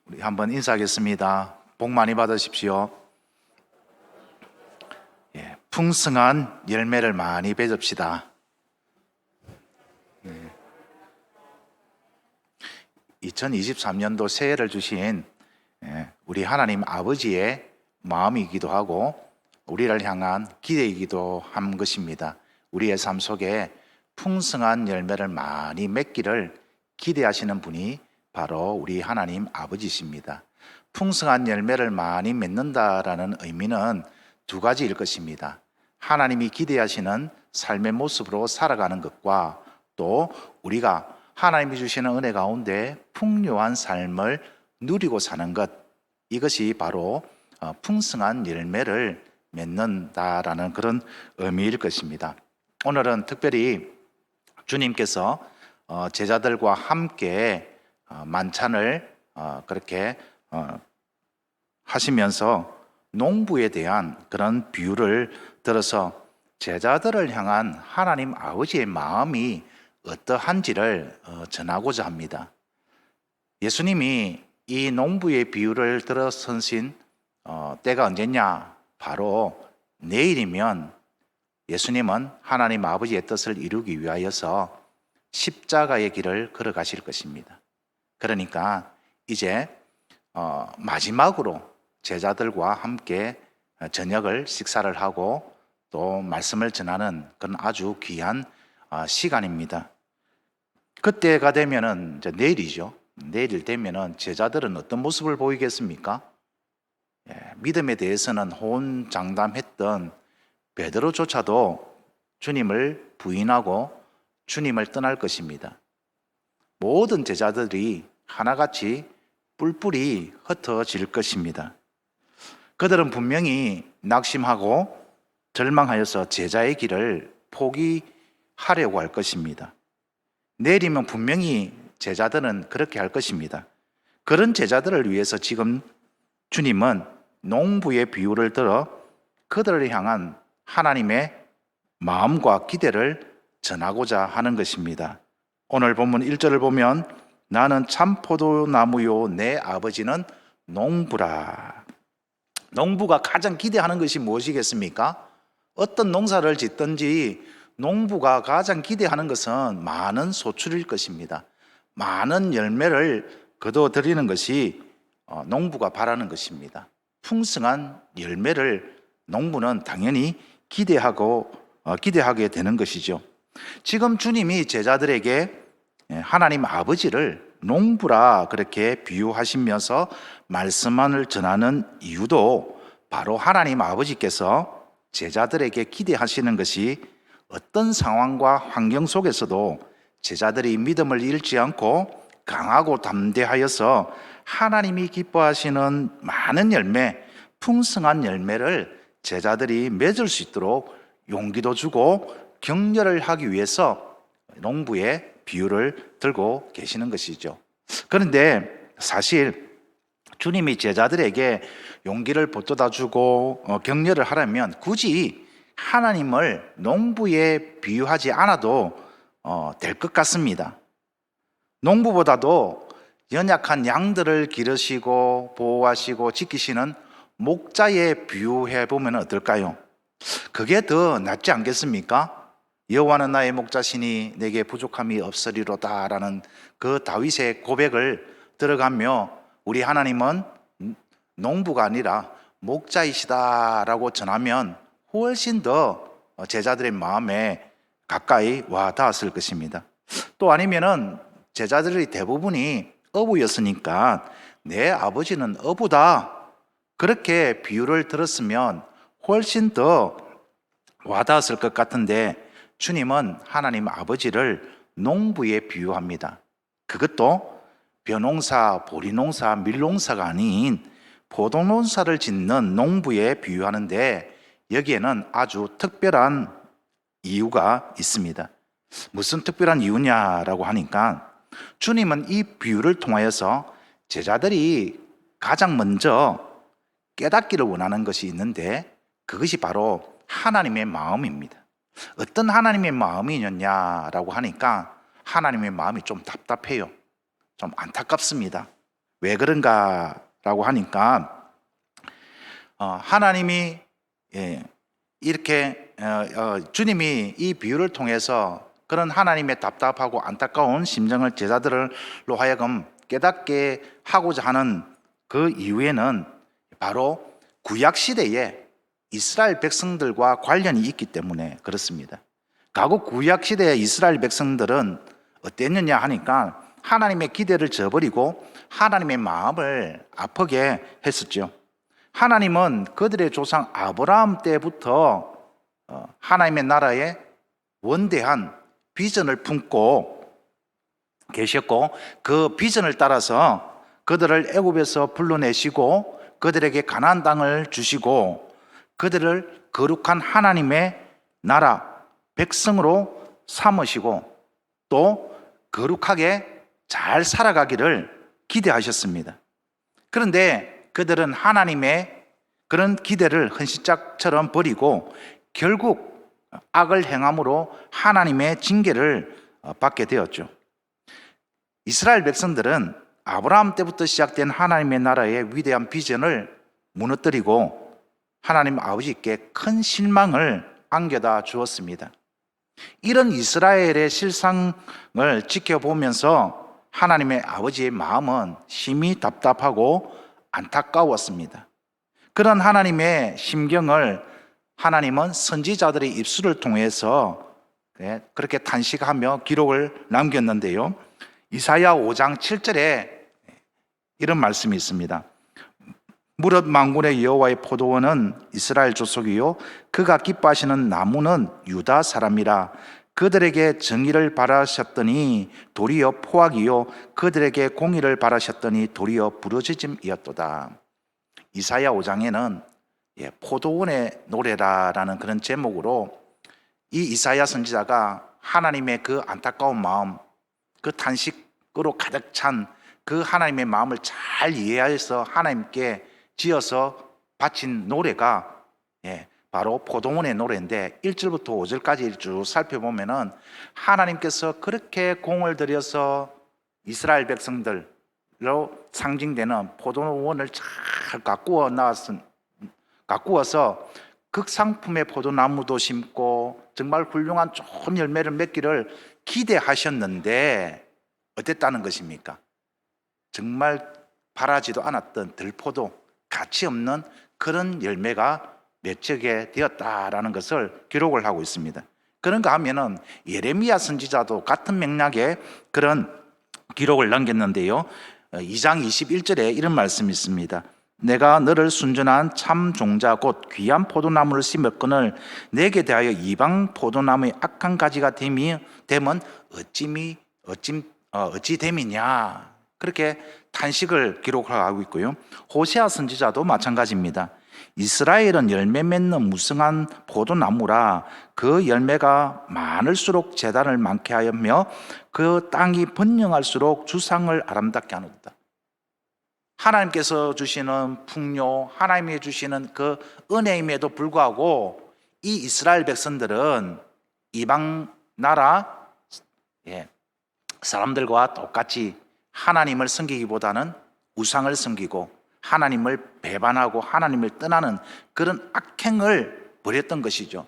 우리 한번 인사하겠습니다. 복 많이 받으십시오. 풍성한 열매를 많이 맺읍시다. 2023년도 새해를 주신 우리 하나님 아버지의 마음이기도 하고 우리를 향한 기대이기도 한 것입니다. 우리의 삶 속에 풍성한 열매를 많이 맺기를 기대하시는 분이 바로 우리 하나님 아버지십니다. 풍성한 열매를 많이 맺는다라는 의미는 두 가지일 것입니다. 하나님이 기대하시는 삶의 모습으로 살아가는 것과 또 우리가 하나님이 주시는 은혜 가운데 풍요한 삶을 누리고 사는 것, 이것이 바로 풍성한 열매를 맺는다라는 그런 의미일 것입니다. 오늘은 특별히 주님께서 제자들과 함께 만찬을 그렇게 하시면서 농부에 대한 그런 비유를 들어서 제자들을 향한 하나님 아버지의 마음이 어떠한지를 전하고자 합니다. 예수님이 이 농부의 비유를 들어서신 때가 언제냐? 바로 내일이면 예수님은 하나님 아버지의 뜻을 이루기 위하여서 십자가의 길을 걸어가실 것입니다. 그러니까 이제 마지막으로 제자들과 함께 저녁을 식사를 하고 또 말씀을 전하는 그런 아주 귀한 시간입니다. 그때가 되면은 이제 내일이죠. 내일 되면은 제자들은 어떤 모습을 보이겠습니까? 믿음에 대해서는 호언장담했던 베드로조차도 주님을 부인하고 주님을 떠날 것입니다. 모든 제자들이 하나같이 뿔뿔이 흩어질 것입니다. 그들은 분명히 낙심하고 절망하여서 제자의 길을 포기하려고 할 것입니다. 내일이면 분명히 제자들은 그렇게 할 것입니다. 그런 제자들을 위해서 지금 주님은 농부의 비유를 들어 그들을 향한 하나님의 마음과 기대를 전하고자 하는 것입니다. 오늘 본문 1절을 보면 나는 참 포도나무요 내 아버지는 농부라. 농부가 가장 기대하는 것이 무엇이겠습니까? 어떤 농사를 짓든지 농부가 가장 기대하는 것은 많은 소출일 것입니다. 많은 열매를 거둬들이는 것이 농부가 바라는 것입니다. 풍성한 열매를 농부는 당연히 기대하게 되는 것이죠. 지금 주님이 제자들에게 하나님 아버지를 농부라 그렇게 비유하시면서 말씀을 전하는 이유도 바로 하나님 아버지께서 제자들에게 기대하시는 것이 어떤 상황과 환경 속에서도 제자들이 믿음을 잃지 않고 강하고 담대하여서 하나님이 기뻐하시는 많은 열매, 풍성한 열매를 제자들이 맺을 수 있도록 용기도 주고 격려를 하기 위해서 농부의 비유를 들고 계시는 것이죠. 그런데 사실 주님이 제자들에게 용기를 북돋아 주고 격려를 하려면 굳이 하나님을 농부에 비유하지 않아도 될 것 같습니다. 농부보다도 연약한 양들을 기르시고 보호하시고 지키시는 목자에 비유해 보면 어떨까요? 그게 더 낫지 않겠습니까? 여호와는 나의 목자시니 내게 부족함이 없으리로다라는 그 다윗의 고백을 들어가며 우리 하나님은 농부가 아니라 목자이시다라고 전하면 훨씬 더 제자들의 마음에 가까이 와 닿았을 것입니다. 또 아니면은 제자들의 대부분이 어부였으니까 내 아버지는 어부다 그렇게 비유를 들었으면 훨씬 더 와닿았을 것 같은데 주님은 하나님 아버지를 농부에 비유합니다. 그것도 벼농사, 보리농사, 밀농사가 아닌 포도농사를 짓는 농부에 비유하는데 여기에는 아주 특별한 이유가 있습니다. 무슨 특별한 이유냐라고 하니까 주님은 이 비유를 통하여서 제자들이 가장 먼저 깨닫기를 원하는 것이 있는데 그것이 바로 하나님의 마음입니다. 어떤 하나님의 마음이냐라고 하니까 하나님의 마음이 좀 답답해요. 좀 안타깝습니다. 왜 그런가라고 하니까 하나님이 이렇게 주님이 이 비유를 통해서 그런 하나님의 답답하고 안타까운 심정을 제자들로 하여금 깨닫게 하고자 하는 그 이유에는 바로 구약 시대에 이스라엘 백성들과 관련이 있기 때문에 그렇습니다. 과거 구약 시대의 이스라엘 백성들은 어땠느냐 하니까 하나님의 기대를 저버리고 하나님의 마음을 아프게 했었죠. 하나님은 그들의 조상 아브라함 때부터 하나님의 나라에 원대한 비전을 품고 계셨고, 그 비전을 따라서 그들을 애굽에서 불러내시고 그들에게 가나안 땅을 주시고 그들을 거룩한 하나님의 나라 백성으로 삼으시고 또 거룩하게 잘 살아가기를 기대하셨습니다. 그런데 그들은 하나님의 그런 기대를 헌시짝처럼 버리고 결국 악을 행함으로 하나님의 징계를 받게 되었죠. 이스라엘 백성들은 아브라함 때부터 시작된 하나님의 나라의 위대한 비전을 무너뜨리고 하나님 아버지께 큰 실망을 안겨다 주었습니다. 이런 이스라엘의 실상을 지켜보면서 하나님의 아버지의 마음은 심히 답답하고 안타까웠습니다. 그런 하나님의 심경을 하나님은 선지자들의 입술을 통해서 그렇게 탄식하며 기록을 남겼는데요. 이사야 5장 7절에 이런 말씀이 있습니다. 무릇 만군의 여호와의 포도원은 이스라엘 족속이요 그가 기뻐하시는 나무는 유다 사람이라. 그들에게 정의를 바라셨더니 도리어 포악이요 그들에게 공의를 바라셨더니 도리어 부르짖음이었도다. 이사야 5장에는 포도원의 노래라라는 그런 제목으로 이 이사야 선지자가 하나님의 그 안타까운 마음, 그 탄식으로 가득 찬 그 하나님의 마음을 잘 이해해서 하나님께 지어서 바친 노래가 바로 포도원의 노래인데 1절부터 5절까지 쭉 살펴보면은 하나님께서 그렇게 공을 들여서 이스라엘 백성들로 상징되는 포도원을 잘 가꾸어서 극상품의 포도나무도 심고 정말 훌륭한 좋은 열매를 맺기를 기대하셨는데 어땠다는 것입니까? 정말 바라지도 않았던 들포도 가치 없는 그런 열매가 맺히게 되었다라는 것을 기록을 하고 있습니다. 그런가 하면은 예레미야 선지자도 같은 맥락의 그런 기록을 남겼는데요. 2장 21절에 이런 말씀이 있습니다. 내가 너를 순전한 참 종자 곧 귀한 포도나무를 심었거늘 내게 대하여 이방 포도나무의 악한 가지가 되면 어찌 됨이냐, 그렇게 탄식을 기록하고 있고요. 호세아 선지자도 마찬가지입니다. 이스라엘은 열매 맺는 무성한 포도나무라 그 열매가 많을수록 재단을 많게 하며 그 땅이 번영할수록 주상을 아름답게 하노다. 하나님께서 주시는 풍요, 하나님이 주시는 그 은혜임에도 불구하고 이 이스라엘 백성들은 이방 나라 사람들과 똑같이 하나님을 섬기기보다는 우상을 섬기고 하나님을 배반하고 하나님을 떠나는 그런 악행을 벌였던 것이죠.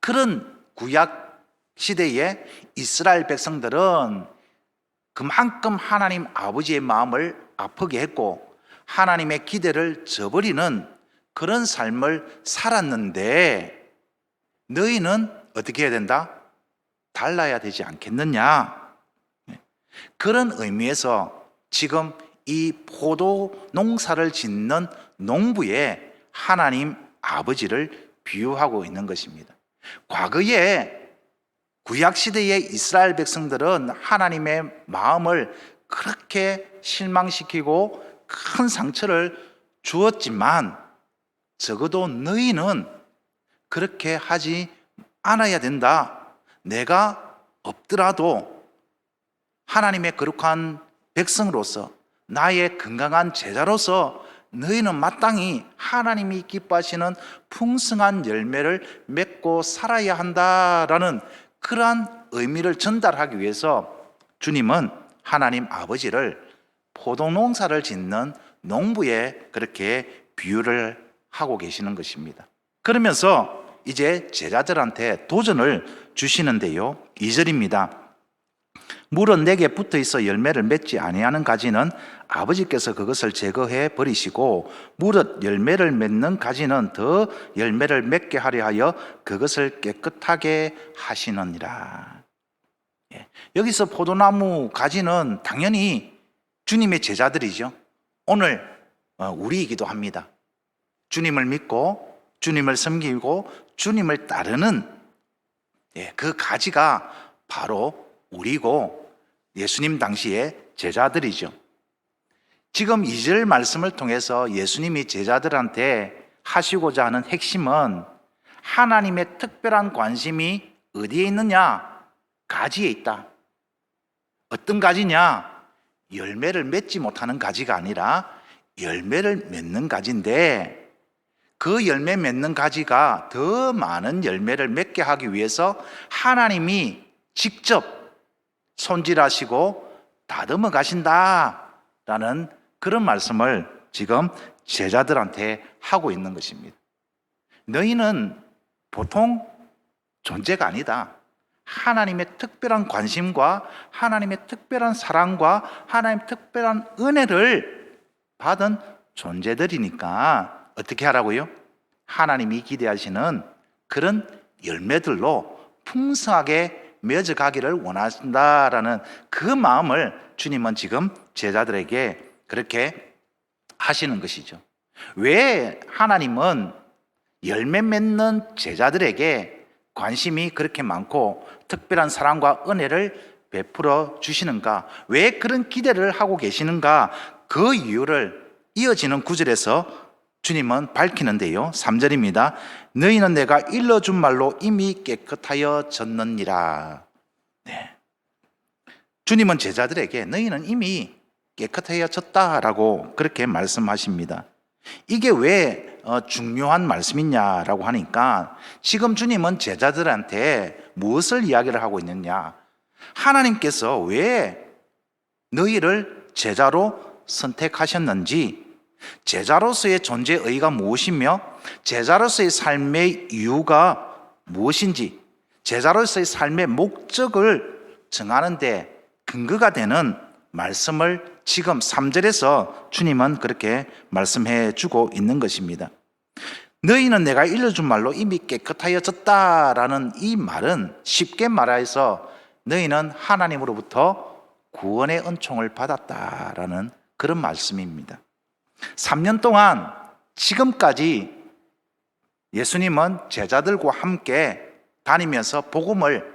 그런 구약 시대에 이스라엘 백성들은 그만큼 하나님 아버지의 마음을 아프게 했고 하나님의 기대를 저버리는 그런 삶을 살았는데 너희는 어떻게 해야 된다? 달라야 되지 않겠느냐? 그런 의미에서 지금 이 포도 농사를 짓는 농부의 하나님 아버지를 비유하고 있는 것입니다. 과거에 구약시대의 이스라엘 백성들은 하나님의 마음을 그렇게 실망시키고 큰 상처를 주었지만 적어도 너희는 그렇게 하지 않아야 된다. 내가 없더라도 하나님의 거룩한 백성으로서 나의 건강한 제자로서 너희는 마땅히 하나님이 기뻐하시는 풍성한 열매를 맺고 살아야 한다라는 그러한 의미를 전달하기 위해서 주님은 하나님 아버지를 포도농사를 짓는 농부에 그렇게 비유를 하고 계시는 것입니다. 그러면서 이제 제자들한테 도전을 주시는데요. 2절입니다. 물은 내게 붙어 있어 열매를 맺지 아니하는 가지는 아버지께서 그것을 제거해 버리시고 무릇 열매를 맺는 가지는 더 열매를 맺게 하려 하여 그것을 깨끗하게 하시느니라. 여기서 포도나무 가지는 당연히 주님의 제자들이죠. 오늘 우리이기도 합니다. 주님을 믿고 주님을 섬기고 주님을 따르는 그 가지가 바로 우리고 예수님 당시의 제자들이죠. 지금 2절 말씀을 통해서 예수님이 제자들한테 하시고자 하는 핵심은 하나님의 특별한 관심이 어디에 있느냐? 가지에 있다. 어떤 가지냐? 열매를 맺지 못하는 가지가 아니라 열매를 맺는 가지인데, 그 열매 맺는 가지가 더 많은 열매를 맺게 하기 위해서 하나님이 직접 손질하시고 다듬어 가신다라는 그런 말씀을 지금 제자들한테 하고 있는 것입니다. 너희는 보통 존재가 아니다. 하나님의 특별한 관심과 하나님의 특별한 사랑과 하나님의 특별한 은혜를 받은 존재들이니까 어떻게 하라고요? 하나님이 기대하시는 그런 열매들로 풍성하게 맺어 가기를 원하신다라는 그 마음을 주님은 지금 제자들에게 그렇게 하시는 것이죠. 왜 하나님은 열매 맺는 제자들에게 관심이 그렇게 많고 특별한 사랑과 은혜를 베풀어 주시는가? 왜 그런 기대를 하고 계시는가? 그 이유를 이어지는 구절에서 주님은 밝히는데요. 3절입니다. 너희는 내가 일러준 말로 이미 깨끗하여졌느니라. 네. 주님은 제자들에게 너희는 이미 깨끗하여졌다라고 그렇게 말씀하십니다. 이게 왜 중요한 말씀이냐라고 하니까 지금 주님은 제자들한테 무엇을 이야기를 하고 있느냐? 하나님께서 왜 너희를 제자로 선택하셨는지, 제자로서의 존재 의의가 무엇이며 제자로서의 삶의 이유가 무엇인지, 제자로서의 삶의 목적을 정하는데 근거가 되는 말씀을 지금 3절에서 주님은 그렇게 말씀해 주고 있는 것입니다. 너희는 내가 일러준 말로 이미 깨끗하여졌다라는 이 말은 쉽게 말해서 너희는 하나님으로부터 구원의 은총을 받았다라는 그런 말씀입니다. 3년 동안 지금까지 예수님은 제자들과 함께 다니면서 복음을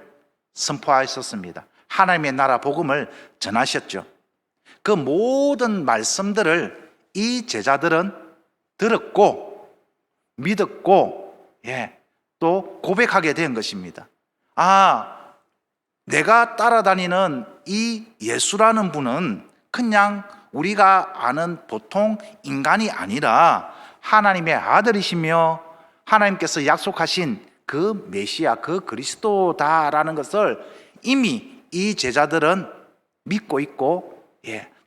선포하셨습니다. 하나님의 나라 복음을 전하셨죠. 그 모든 말씀들을 이 제자들은 들었고 믿었고 또 고백하게 된 것입니다. 내가 따라다니는 이 예수라는 분은 그냥 우리가 아는 보통 인간이 아니라 하나님의 아들이시며 하나님께서 약속하신 그 메시아, 그 그리스도다라는 것을 이미 이 제자들은 믿고 있고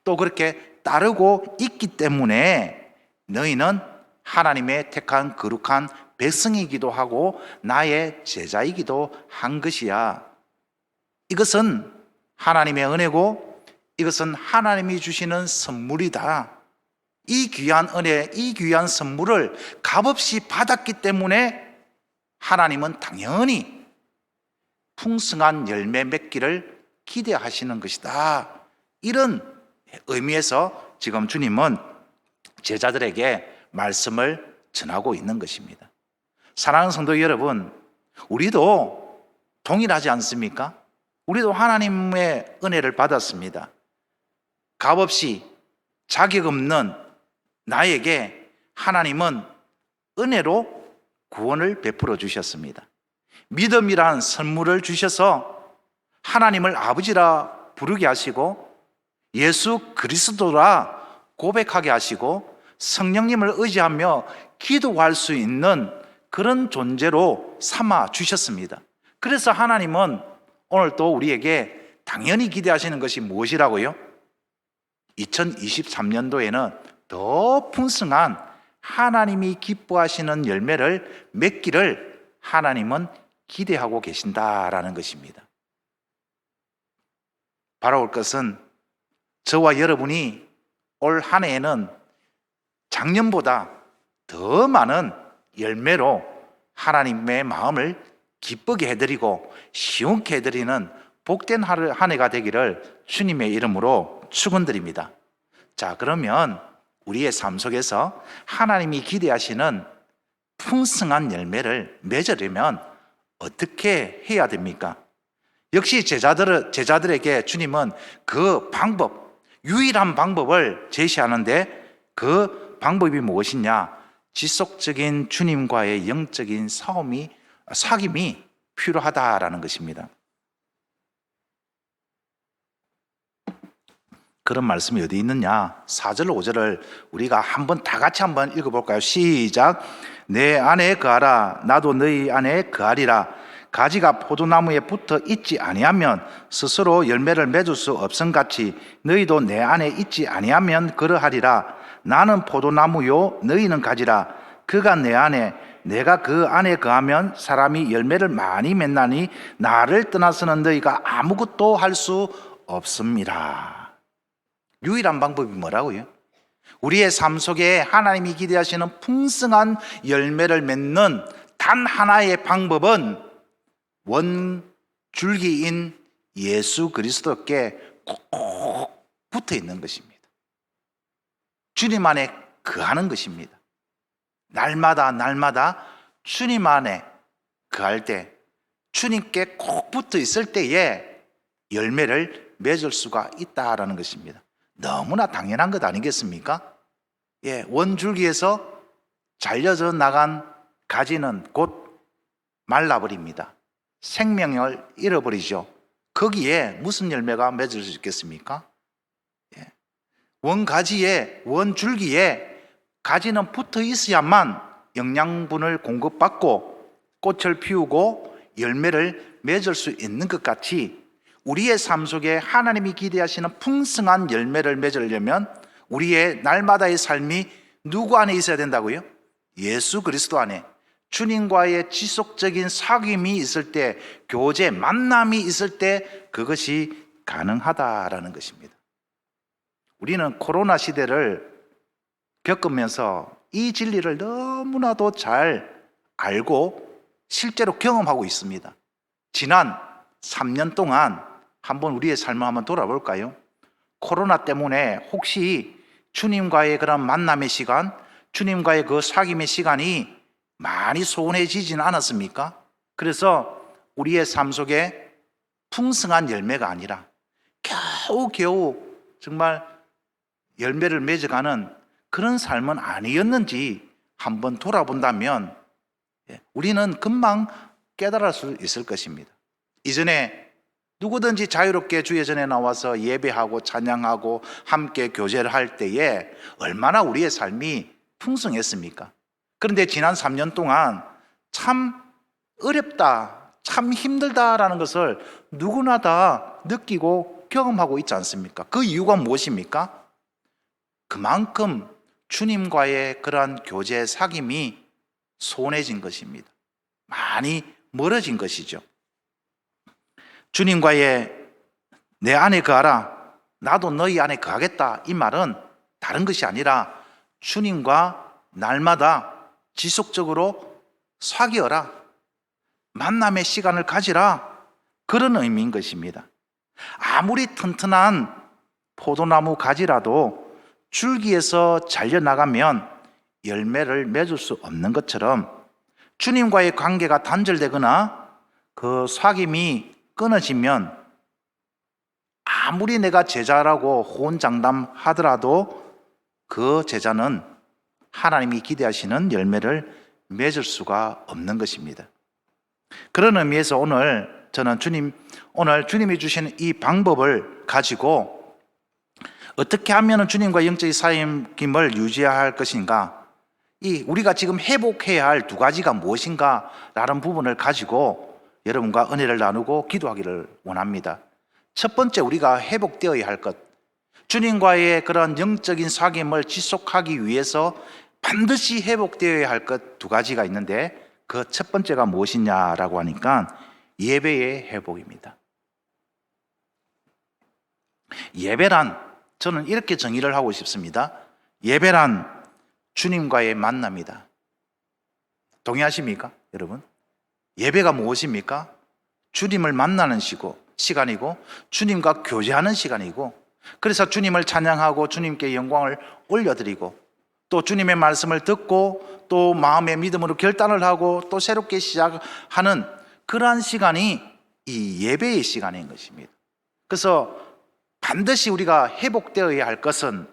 또 그렇게 따르고 있기 때문에 너희는 하나님의 택한 거룩한 백성이기도 하고 나의 제자이기도 한 것이야. 이것은 하나님의 은혜고 이것은 하나님이 주시는 선물이다. 이 귀한 은혜, 이 귀한 선물을 값없이 받았기 때문에 하나님은 당연히 풍성한 열매 맺기를 기대하시는 것이다. 이런 의미에서 지금 주님은 제자들에게 말씀을 전하고 있는 것입니다. 사랑하는 성도 여러분, 우리도 동일하지 않습니까? 우리도 하나님의 은혜를 받았습니다. 값없이 자격 없는 나에게 하나님은 은혜로 구원을 베풀어 주셨습니다. 믿음이라는 선물을 주셔서 하나님을 아버지라 부르게 하시고 예수 그리스도라 고백하게 하시고 성령님을 의지하며 기도할 수 있는 그런 존재로 삼아 주셨습니다. 그래서 하나님은 오늘 또 우리에게 당연히 기대하시는 것이 무엇이라고요? 2023년도에는 더 풍성한 하나님이 기뻐하시는 열매를 맺기를 하나님은 기대하고 계신다라는 것입니다. 바라올 것은 저와 여러분이 올 한 해에는 작년보다 더 많은 열매로 하나님의 마음을 기쁘게 해드리고 시원케 해드리는 복된 한 해가 되기를 주님의 이름으로 축원드립니다. 자, 그러면 우리의 삶 속에서 하나님이 기대하시는 풍성한 열매를 맺으려면 어떻게 해야 됩니까? 역시 제자들에게 주님은 그 방법, 유일한 방법을 제시하는데 그 방법이 무엇이냐? 지속적인 주님과의 영적인 사귐이 필요하다라는 것입니다. 그런 말씀이 어디 있느냐? 4절 5절을 우리가 다 같이 한번 읽어볼까요? 시작. 내 안에 거하라. 나도 너희 안에 거하리라. 가지가 포도나무에 붙어 있지 아니하면 스스로 열매를 맺을 수 없음같이 너희도 내 안에 있지 아니하면 그러하리라. 나는 포도나무요 너희는 가지라. 그가 내 안에 내가 그 안에 거하면 사람이 열매를 많이 맺나니 나를 떠나서는 너희가 아무것도 할 수 없습니다. 유일한 방법이 뭐라고요? 우리의 삶 속에 하나님이 기대하시는 풍성한 열매를 맺는 단 하나의 방법은 원줄기인 예수 그리스도께 꼭 붙어 있는 것입니다. 주님 안에 거하는 것입니다. 날마다 주님 안에 거할 때, 주님께 꼭 붙어 있을 때에 열매를 맺을 수가 있다라는 것입니다. 너무나 당연한 것 아니겠습니까? 예, 원줄기에서 잘려져 나간 가지는 곧 말라버립니다. 생명을 잃어버리죠. 거기에 무슨 열매가 맺을 수 있겠습니까? 예. 원줄기에 가지는 붙어 있어야만 영양분을 공급받고 꽃을 피우고 열매를 맺을 수 있는 것 같이 우리의 삶 속에 하나님이 기대하시는 풍성한 열매를 맺으려면 우리의 날마다의 삶이 누구 안에 있어야 된다고요? 예수 그리스도 안에 주님과의 지속적인 사귐이 있을 때, 교제, 만남이 있을 때 그것이 가능하다라는 것입니다. 우리는 코로나 시대를 겪으면서 이 진리를 너무나도 잘 알고 실제로 경험하고 있습니다. 지난 3년 동안 한번 우리의 삶을 한번 돌아볼까요? 코로나 때문에 혹시 주님과의 그런 만남의 시간, 주님과의 그 사귐의 시간이 많이 소원해지지는 않았습니까? 그래서 우리의 삶 속에 풍성한 열매가 아니라 겨우 정말 열매를 맺어가는 그런 삶은 아니었는지 한번 돌아본다면 우리는 금방 깨달을 수 있을 것입니다. 이전에 누구든지 자유롭게 주의 전에 나와서 예배하고 찬양하고 함께 교제를 할 때에 얼마나 우리의 삶이 풍성했습니까? 그런데 지난 3년 동안 참 어렵다, 참 힘들다라는 것을 누구나 다 느끼고 경험하고 있지 않습니까? 그 이유가 무엇입니까? 그만큼 주님과의 그러한 교제 사귐이 소원해진 것입니다. 많이 멀어진 것이죠. 주님과의 내 안에 거하라, 나도 너희 안에 거하겠다, 이 말은 다른 것이 아니라 주님과 날마다 지속적으로 사귀어라, 만남의 시간을 가지라, 그런 의미인 것입니다. 아무리 튼튼한 포도나무 가지라도 줄기에서 잘려나가면 열매를 맺을 수 없는 것처럼 주님과의 관계가 단절되거나 그 사귐이 끊어지면 아무리 내가 제자라고 호언장담하더라도 그 제자는 하나님이 기대하시는 열매를 맺을 수가 없는 것입니다. 그런 의미에서 오늘 저는 오늘 주님이 주신 이 방법을 가지고 어떻게 하면 주님과 영적인 사귐을 유지해야 할 것인가, 우리가 지금 회복해야 할 두 가지가 무엇인가 라는 부분을 가지고 여러분과 은혜를 나누고 기도하기를 원합니다. 첫 번째, 우리가 회복되어야 할 것, 주님과의 그런 영적인 사귐을 지속하기 위해서 반드시 회복되어야 할 것 두 가지가 있는데, 그 첫 번째가 무엇이냐라고 하니까 예배의 회복입니다. 예배란, 저는 이렇게 정의를 하고 싶습니다. 예배란 주님과의 만남이다. 동의하십니까, 여러분? 예배가 무엇입니까? 주님을 만나는 시간이고 주님과 교제하는 시간이고, 그래서 주님을 찬양하고 주님께 영광을 올려드리고, 또 주님의 말씀을 듣고 또 마음의 믿음으로 결단을 하고 또 새롭게 시작하는 그러한 시간이 이 예배의 시간인 것입니다. 그래서 반드시 우리가 회복되어야 할 것은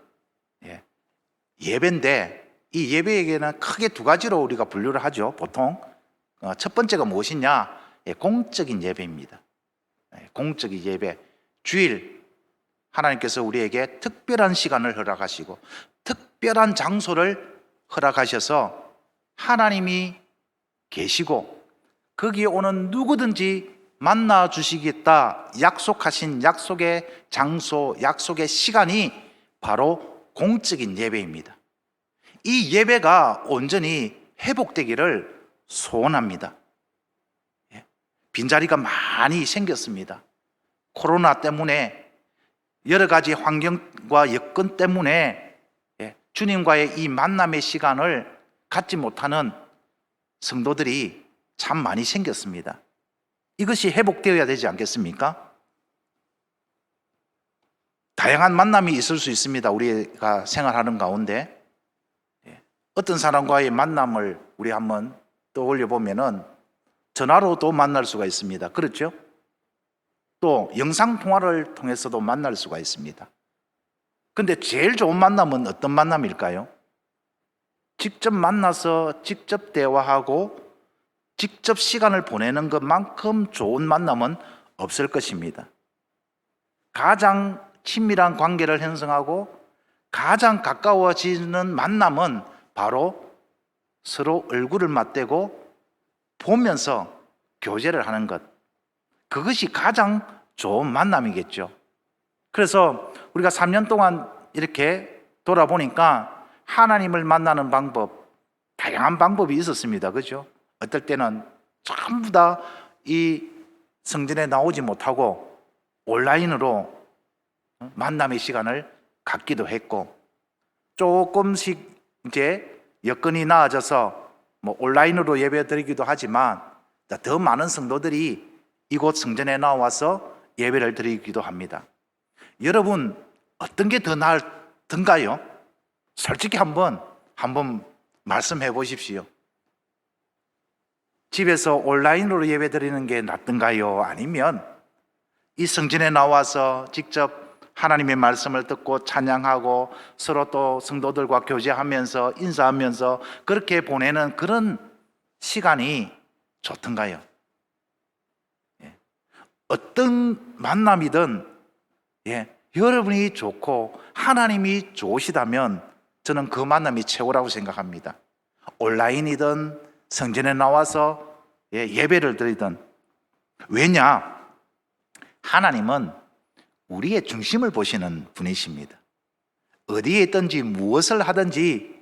예배인데, 이 예배에게는 크게 두 가지로 우리가 분류를 하죠. 보통 첫 번째가 무엇이냐? 공적인 예배입니다. 공적인 예배, 주일 하나님께서 우리에게 특별한 시간을 허락하시고 특별한 장소를 허락하셔서 하나님이 계시고 거기에 오는 누구든지 만나 주시겠다 약속하신 약속의 장소, 약속의 시간이 바로 공적인 예배입니다. 이 예배가 온전히 회복되기를 소원합니다. 빈자리가 많이 생겼습니다. 코로나 때문에, 여러 가지 환경과 여건 때문에 주님과의 이 만남의 시간을 갖지 못하는 성도들이 참 많이 생겼습니다. 이것이 회복되어야 되지 않겠습니까? 다양한 만남이 있을 수 있습니다. 우리가 생활하는 가운데 어떤 사람과의 만남을 우리 한번 떠올려 보면은 전화로도 만날 수가 있습니다. 그렇죠? 또 영상통화를 통해서도 만날 수가 있습니다. 근데 제일 좋은 만남은 어떤 만남일까요? 직접 만나서 직접 대화하고 직접 시간을 보내는 것만큼 좋은 만남은 없을 것입니다. 가장 친밀한 관계를 형성하고 가장 가까워지는 만남은 바로 서로 얼굴을 맞대고 보면서 교제를 하는 것, 그것이 가장 좋은 만남이겠죠. 그래서 우리가 3년 동안 이렇게 돌아보니까 하나님을 만나는 방법, 다양한 방법이 있었습니다. 그죠? 어떨 때는 전부 다 이 성전에 나오지 못하고 온라인으로 만남의 시간을 갖기도 했고, 조금씩 이제 여건이 나아져서 온라인으로 예배 드리기도 하지만 더 많은 성도들이 이곳 성전에 나와서 예배를 드리기도 합니다. 여러분, 어떤 게 더 나을던가요? 솔직히 한번 말씀해 보십시오. 집에서 온라인으로 예배 드리는 게 낫던가요? 아니면 이 성전에 나와서 직접 하나님의 말씀을 듣고 찬양하고 서로 또 성도들과 교제하면서 인사하면서 그렇게 보내는 그런 시간이 좋던가요? 어떤 만남이든 여러분이 좋고 하나님이 좋으시다면 저는 그 만남이 최고라고 생각합니다. 온라인이든 성전에 나와서 예배를 드리든. 왜냐? 하나님은 우리의 중심을 보시는 분이십니다. 어디에 있든지 무엇을 하든지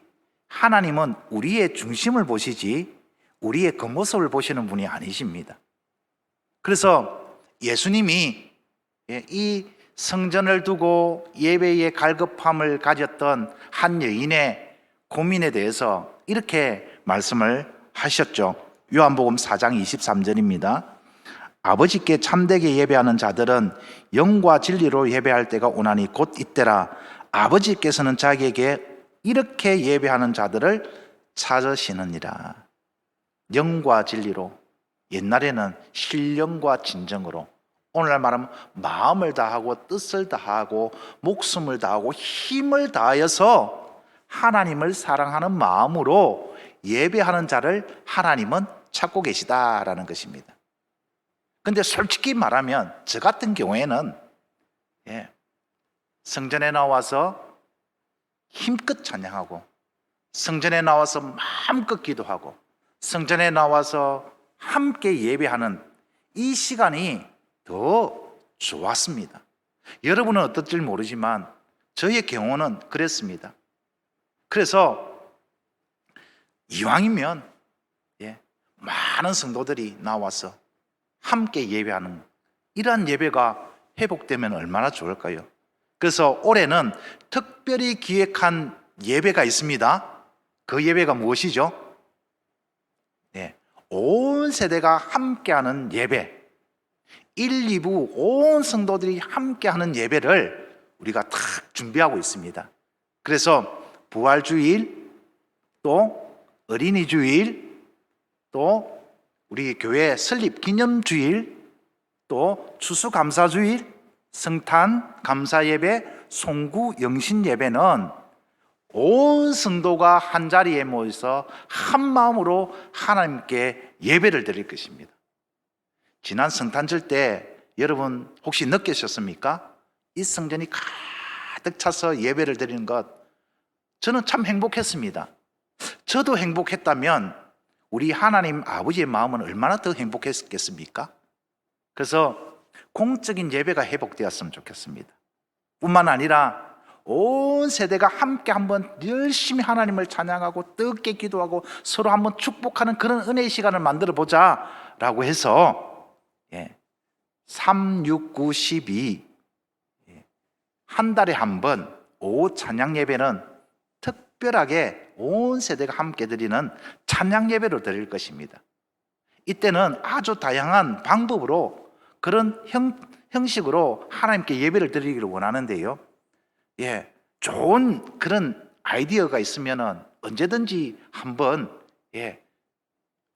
하나님은 우리의 중심을 보시지 우리의 겉모습을 보시는 분이 아니십니다. 그래서 예수님이 이 성전을 두고 예배의 갈급함을 가졌던 한 여인의 고민에 대해서 이렇게 말씀을 하셨죠. 요한복음 4장 23절입니다. 아버지께 참되게 예배하는 자들은 영과 진리로 예배할 때가 오나니 곧 이때라. 아버지께서는 자기에게 이렇게 예배하는 자들을 찾으시느니라. 영과 진리로, 옛날에는 신령과 진정으로, 오늘날 말하면 마음을 다하고 뜻을 다하고 목숨을 다하고 힘을 다하여서 하나님을 사랑하는 마음으로 예배하는 자를 하나님은 찾고 계시다라는 것입니다. 근데 솔직히 말하면 저 같은 경우에는 성전에 나와서 힘껏 찬양하고 성전에 나와서 마음껏 기도하고 성전에 나와서 함께 예배하는 이 시간이 더 좋았습니다. 여러분은 어떨지 모르지만 저의 경우는 그랬습니다. 그래서 이왕이면 많은 성도들이 나와서 함께 예배하는 이러한 예배가 회복되면 얼마나 좋을까요? 그래서 올해는 특별히 기획한 예배가 있습니다. 그 예배가 무엇이죠? 온 세대가 함께하는 예배, 1, 2부 온 성도들이 함께하는 예배를 우리가 딱 준비하고 있습니다. 그래서 부활주일, 또 어린이주일, 또 우리 교회 설립 기념주일, 또 추수감사주일, 성탄 감사예배, 송구 영신예배는 온 성도가 한 자리에 모여서 한 마음으로 하나님께 예배를 드릴 것입니다. 지난 성탄절 때 여러분 혹시 느끼셨습니까? 이 성전이 가득 차서 예배를 드리는 것, 저는 참 행복했습니다. 저도 행복했다면 우리 하나님 아버지의 마음은 얼마나 더 행복했겠습니까? 그래서 공적인 예배가 회복되었으면 좋겠습니다. 뿐만 아니라 온 세대가 함께 한번 열심히 하나님을 찬양하고 뜨겁게 기도하고 서로 한번 축복하는 그런 은혜의 시간을 만들어 보자 라고 해서 3, 6, 9, 12 한 달에 한 번 오후 찬양 예배는 특별하게 온 세대가 함께 드리는 찬양 예배로 드릴 것입니다. 이때는 아주 다양한 방법으로 그런 형식으로 하나님께 예배를 드리기를 원하는데요. 좋은 그런 아이디어가 있으면은 언제든지 한번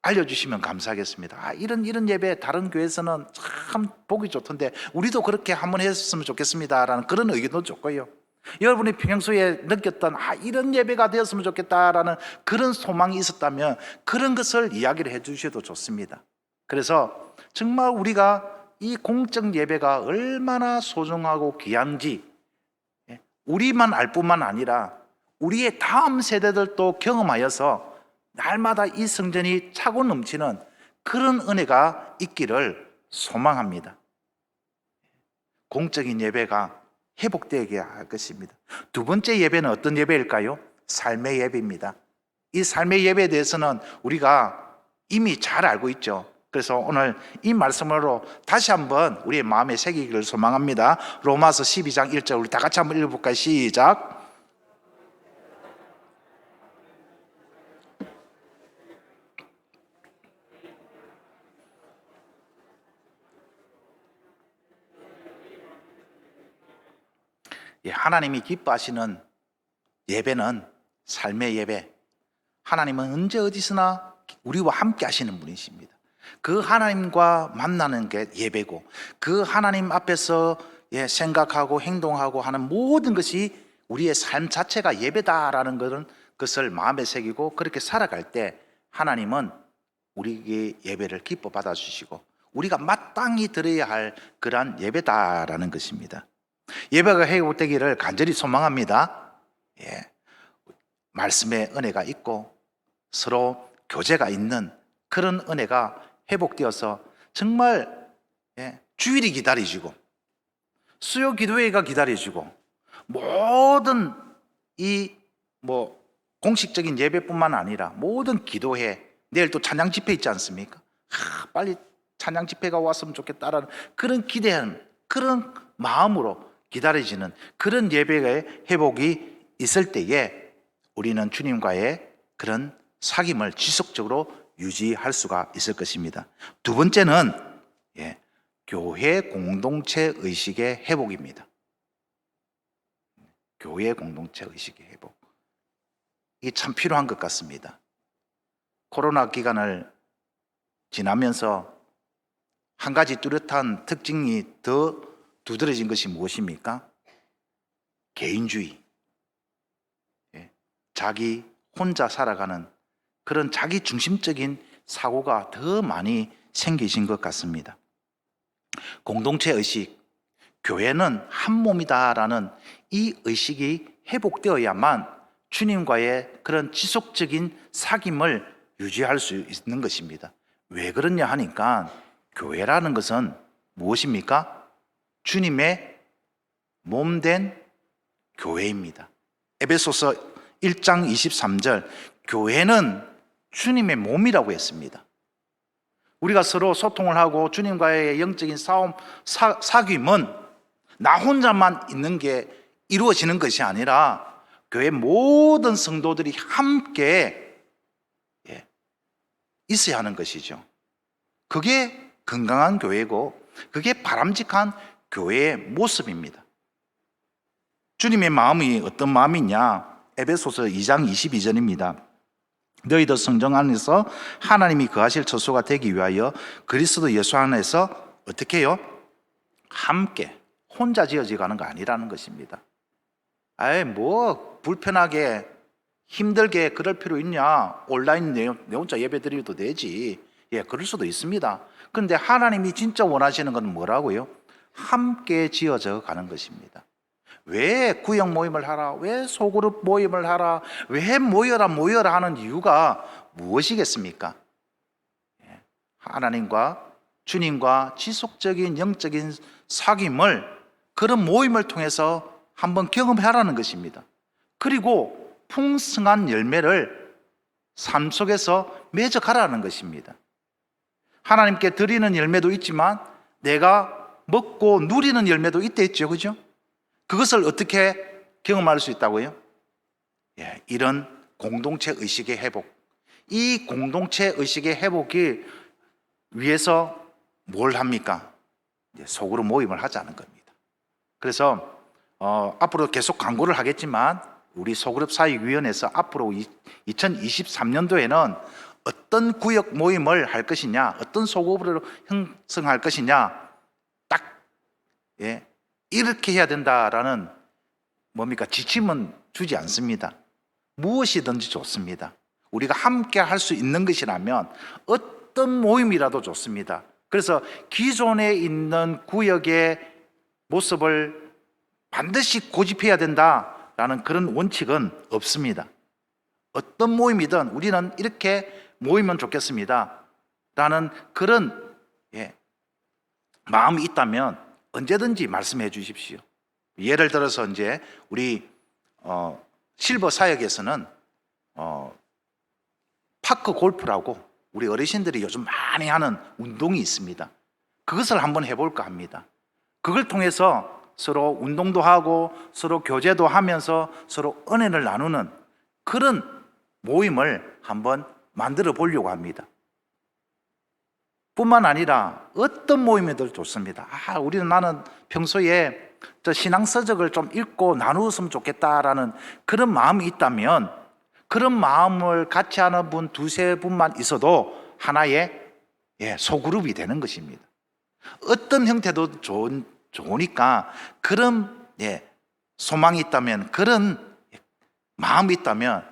알려주시면 감사하겠습니다. 이런 예배 다른 교회에서는 참 보기 좋던데 우리도 그렇게 한번 했으면 좋겠습니다라는 그런 의견도 좋고요. 여러분이 평소에 느꼈던 이런 예배가 되었으면 좋겠다라는 그런 소망이 있었다면 그런 것을 이야기를 해주셔도 좋습니다. 그래서 정말 우리가 이 공적 예배가 얼마나 소중하고 귀한지 우리만 알 뿐만 아니라 우리의 다음 세대들도 경험하여서 날마다 이 성전이 차고 넘치는 그런 은혜가 있기를 소망합니다. 공적인 예배가 회복되게 할 것입니다. 두 번째 예배는 어떤 예배일까요? 삶의 예배입니다. 이 삶의 예배에 대해서는 우리가 이미 잘 알고 있죠. 그래서 오늘 이 말씀으로 다시 한번 우리의 마음에 새기기를 소망합니다. 로마서 12장 1절 우리 다 같이 한번 읽어볼까요? 시작. 하나님이 기뻐하시는 예배는 삶의 예배. 하나님은 언제 어디서나 우리와 함께 하시는 분이십니다. 그 하나님과 만나는 게 예배고 그 하나님 앞에서 생각하고 행동하고 하는 모든 것이 우리의 삶 자체가 예배다라는 것을 마음에 새기고 그렇게 살아갈 때 하나님은 우리에게 예배를 기뻐 받아주시고 우리가 마땅히 드려야 할 그러한 예배다라는 것입니다. 예배가 회복되기를 간절히 소망합니다. 말씀의 은혜가 있고 서로 교제가 있는 그런 은혜가 회복되어서 정말 주일이 기다려지고 수요 기도회가 기다려지고 모든 이 공식적인 예배뿐만 아니라 모든 기도회, 내일 또 찬양 집회 있지 않습니까? 빨리 찬양 집회가 왔으면 좋겠다라는 그런 기대하는 그런 마음으로 기다려지는 그런 예배의 회복이 있을 때에 우리는 주님과의 그런 사귐을 지속적으로 유지할 수가 있을 것입니다. 두 번째는 교회 공동체 의식의 회복입니다. 교회 공동체 의식의 회복. 이게 참 필요한 것 같습니다. 코로나 기간을 지나면서 한 가지 뚜렷한 특징이 더 두드러진 것이 무엇입니까? 개인주의. 자기 혼자 살아가는 그런 자기 중심적인 사고가 더 많이 생기신 것 같습니다. 공동체 의식, 교회는 한 몸이다라는 이 의식이 회복되어야만 주님과의 그런 지속적인 사귐을 유지할 수 있는 것입니다. 왜 그러냐 하니까 교회라는 것은 무엇입니까? 주님의 몸된 교회입니다. 에베소서 1장 23절, 교회는 주님의 몸이라고 했습니다. 우리가 서로 소통을 하고 주님과의 영적인 싸움, 사귐은 나 혼자만 있는 게 이루어지는 것이 아니라 교회 모든 성도들이 함께 있어야 하는 것이죠. 그게 건강한 교회고 그게 바람직한 교회의 모습입니다. 주님의 마음이 어떤 마음이냐? 에베소서 2장 22절입니다. 너희도 성령 안에서 하나님이 거하실 처소가 되기 위하여 그리스도 예수 안에서 어떻게 해요? 함께, 혼자 지어지가는 거 아니라는 것입니다. 아이 뭐 불편하게 힘들게 그럴 필요 있냐? 온라인 내 혼자 예배 드려도 되지. 그럴 수도 있습니다. 그런데 하나님이 진짜 원하시는 건 뭐라고요? 함께 지어져 가는 것입니다. 왜 구역 모임을 하라? 왜 소그룹 모임을 하라? 왜 모여라 하는 이유가 무엇이겠습니까? 하나님과 주님과 지속적인 영적인 사귐을 그런 모임을 통해서 한번 경험하라는 것입니다. 그리고 풍성한 열매를 삶 속에서 맺어가라는 것입니다. 하나님께 드리는 열매도 있지만 내가 먹고 누리는 열매도 있댔죠, 그죠? 그것을 어떻게 경험할 수 있다고요? 이런 공동체 의식의 회복, 이 공동체 의식의 회복이 위해서 뭘 합니까? 소그룹 모임을 하자는 겁니다. 그래서 앞으로 계속 광고를 하겠지만 우리 소그룹 사역위원회에서 앞으로 2023년도에는 어떤 구역 모임을 할 것이냐, 어떤 소그룹을 형성할 것이냐, 딱 이렇게 해야 된다라는 지침은 주지 않습니다. 무엇이든지 좋습니다. 우리가 함께 할 수 있는 것이라면 어떤 모임이라도 좋습니다. 그래서 기존에 있는 구역의 모습을 반드시 고집해야 된다라는 그런 원칙은 없습니다. 어떤 모임이든 우리는 이렇게 모이면 좋겠습니다 라는 그런 마음이 있다면 언제든지 말씀해 주십시오. 예를 들어서 이제 우리 실버 사역에서는 파크 골프라고 우리 어르신들이 요즘 많이 하는 운동이 있습니다. 그것을 한번 해볼까 합니다. 그걸 통해서 서로 운동도 하고 서로 교제도 하면서 서로 은혜를 나누는 그런 모임을 한번 만들어 보려고 합니다. 뿐만 아니라 어떤 모임에도 좋습니다. 나는 평소에 저 신앙 서적을 좀 읽고 나누었으면 좋겠다라는 그런 마음이 있다면 그런 마음을 같이 하는 분 두세 분만 있어도 하나의 소그룹이 되는 것입니다. 어떤 형태도 좋으니까 그런 소망이 있다면, 그런 마음이 있다면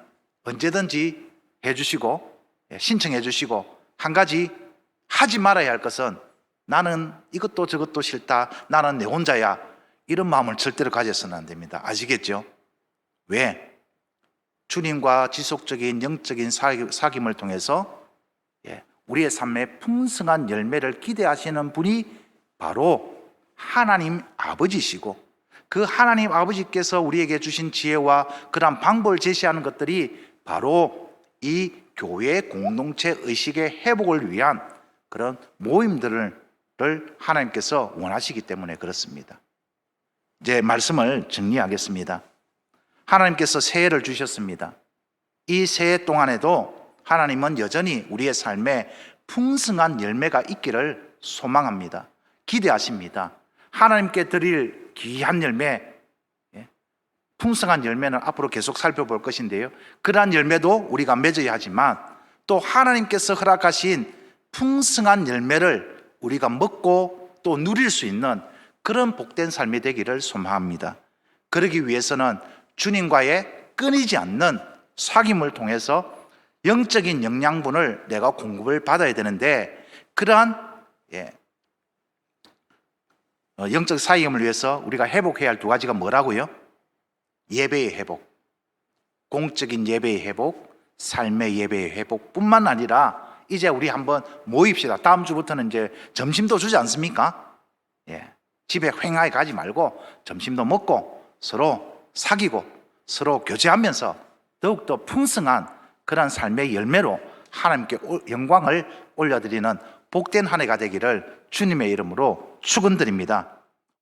언제든지 해주시고 신청해 주시고, 한 가지 하지 말아야 할 것은 나는 이것도 저것도 싫다, 나는 내 혼자야, 이런 마음을 절대로 가져서는 안 됩니다. 아시겠죠? 왜? 주님과 지속적인 영적인 사귐을 통해서 우리의 삶에 풍성한 열매를 기대하시는 분이 바로 하나님 아버지시고, 그 하나님 아버지께서 우리에게 주신 지혜와 그런 방법을 제시하는 것들이 바로 이 교회 공동체 의식의 회복을 위한 그런 모임들을 하나님께서 원하시기 때문에 그렇습니다. 이제 말씀을 정리하겠습니다. 하나님께서 새해를 주셨습니다. 이 새해 동안에도 하나님은 여전히 우리의 삶에 풍성한 열매가 있기를 소망합니다. 기대하십니다. 하나님께 드릴 귀한 열매, 풍성한 열매는 앞으로 계속 살펴볼 것인데요, 그러한 열매도 우리가 맺어야 하지만 또 하나님께서 허락하신 풍성한 열매를 우리가 먹고 또 누릴 수 있는 그런 복된 삶이 되기를 소망합니다. 그러기 위해서는 주님과의 끊이지 않는 사귐을 통해서 영적인 영양분을 내가 공급을 받아야 되는데, 그러한 영적 사귐을 위해서 우리가 회복해야 할 두 가지가 뭐라고요? 예배의 회복, 공적인 예배의 회복, 삶의 예배의 회복뿐만 아니라 이제 우리 한번 모입시다. 다음 주부터는 이제 점심도 주지 않습니까? 집에 횡하게 가지 말고 점심도 먹고 서로 사귀고 서로 교제하면서 더욱더 풍성한 그런 삶의 열매로 하나님께 영광을 올려드리는 복된 한 해가 되기를 주님의 이름으로 축원드립니다.